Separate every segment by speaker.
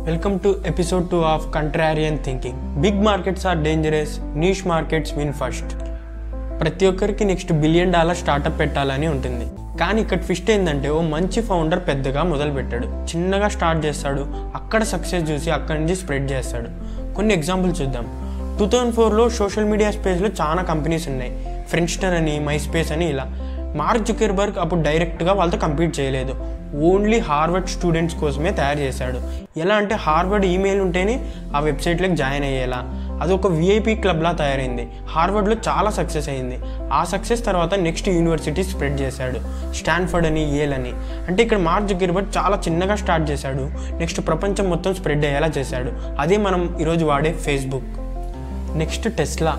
Speaker 1: Welcome to episode 2 of Contrarian Thinking. Big markets are dangerous, niche markets win first. ప్రతి ఒక్కరికి next $1 billion startup పెట్టాలని ఉంటుంది. కానీ ఇక్కడ ట్విస్ట్ ఏంటంటే ఓ మంచి ఫౌండర్ పెద్దగా మొదలు పెట్టాడు, చిన్నగా స్టార్ట్ చేస్తాడు, అక్కడ సక్సెస్ చూసి అక్కడి నుంచి స్ప్రెడ్ చేస్తాడు. కొన్ని ఎగ్జాంపుల్స్ చూద్దాం. 2004లో సోషల్ మీడియా స్పేస్లో చాలా కంపెనీస్ ఉన్నాయి. ఫ్రెండ్స్టర్ అని, మైస్పేస్ అని ఇలా. మార్క్ జుకర్బర్గ్ అప్పుడు డైరెక్ట్గా వాళ్ళతో కంపీట్ చేయలేదు, ఓన్లీ హార్వర్డ్ స్టూడెంట్స్ కోసమే తయారు చేశాడు. ఎలా అంటే హార్వర్డ్ ఈమెయిల్ ఉంటేనే ఆ వెబ్సైట్లోకి జాయిన్ అయ్యేలా. అదొక విఐపి క్లబ్లా తయారైంది. హార్వర్డ్లో చాలా సక్సెస్ అయింది. ఆ సక్సెస్ తర్వాత నెక్స్ట్ యూనివర్సిటీ స్ప్రెడ్ చేశాడు, స్టాన్ఫర్డ్ అని, ఏల్ అని. అంటే ఇక్కడ మార్క్ జుకర్బర్గ్ చాలా చిన్నగా స్టార్ట్ చేశాడు, నెక్స్ట్ ప్రపంచం మొత్తం స్ప్రెడ్ అయ్యేలా చేశాడు. అదే మనం ఈరోజు వాడే ఫేస్బుక్. Next Tesla.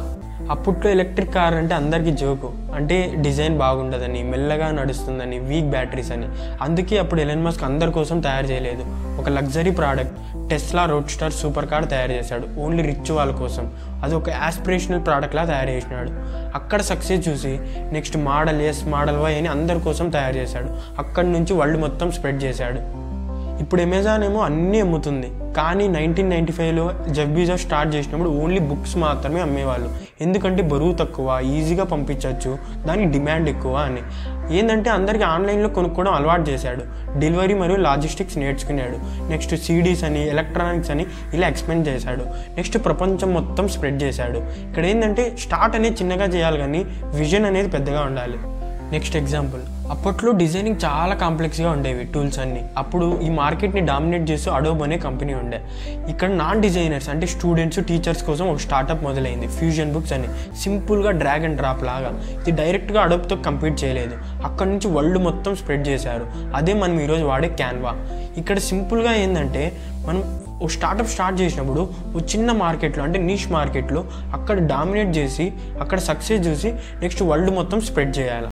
Speaker 1: అప్పట్లో ఎలక్ట్రిక్ కార్ అంటే అందరికీ జోకు, అంటే డిజైన్ బాగుండదని, మెల్లగా నడుస్తుందని, వీక్ బ్యాటరీస్ అని. అందుకే అప్పుడు ఎలన్ మస్క్ అందరి కోసం తయారు చేయలేదు, ఒక luxury product Tesla roadster super car తయారు చేశాడు, ఓన్లీ రిచ్ వాళ్ళ కోసం. అది ఒక యాస్పిరేషనల్ ప్రోడక్ట్లా తయారు చేసినాడు. అక్కడ సక్సెస్ చూసి next model S, model Y అని అందరి కోసం తయారు చేశాడు. అక్కడి నుంచి వరల్డ్ మొత్తం స్ప్రెడ్ చేశాడు. ఇప్పుడు అమెజాన్ ఏమో అన్నీ అమ్ముతుంది, కానీ 1995లో జెఫ్ బీజోస్ స్టార్ట్ చేసినప్పుడు ఓన్లీ బుక్స్ మాత్రమే అమ్మేవాళ్ళు. ఎందుకంటే బరువు తక్కువ, ఈజీగా పంపించవచ్చు, దానికి డిమాండ్ ఎక్కువ అని. ఏంటంటే అందరికీ ఆన్లైన్లో కొనుక్కోవడం అలవాటు చేశాడు, డెలివరీ మరియు లాజిస్టిక్స్ నేర్చుకున్నాడు. నెక్స్ట్ సిడీస్ అని, ఎలక్ట్రానిక్స్ అని ఇలా ఎక్స్పెండ్ చేశాడు. నెక్స్ట్ ప్రపంచం మొత్తం స్ప్రెడ్ చేశాడు. ఇక్కడ ఏంటంటే స్టార్ట్ అనేది చిన్నగా చేయాలి, కానీ విజన్ అనేది పెద్దగా ఉండాలి. నెక్స్ట్ ఎగ్జాంపుల్, అప్పట్లో డిజైనింగ్ చాలా కాంప్లెక్స్గా ఉండేవి టూల్స్ అన్నీ. అప్పుడు ఈ మార్కెట్ని డామినేట్ చేస్తూ అడోబ్ అనే కంపెనీ ఉండే. ఇక్కడ నాన్ డిజైనర్స్ అంటే స్టూడెంట్స్, టీచర్స్ కోసం ఒక స్టార్టప్ మొదలైంది, ఫ్యూజన్ బుక్స్ అని. సింపుల్గా డ్రాగ్ అండ్ డ్రాప్ లాగా. ఇది డైరెక్ట్గా అడోబ్తో కంపీట్ చేయలేదు, అక్కడ నుంచి వరల్డ్ మొత్తం స్ప్రెడ్ చేశారు. అదే మనం ఈరోజు వాడే క్యాన్వా. ఇక్కడ సింపుల్గా ఏంటంటే మనం ఓ స్టార్టప్ స్టార్ట్ చేసినప్పుడు ఓ చిన్న మార్కెట్లో, అంటే నీష్ మార్కెట్లో అక్కడ డామినేట్ చేసి అక్కడ సక్సెస్ చూసి నెక్స్ట్ వరల్డ్ మొత్తం స్ప్రెడ్ చేయాలి.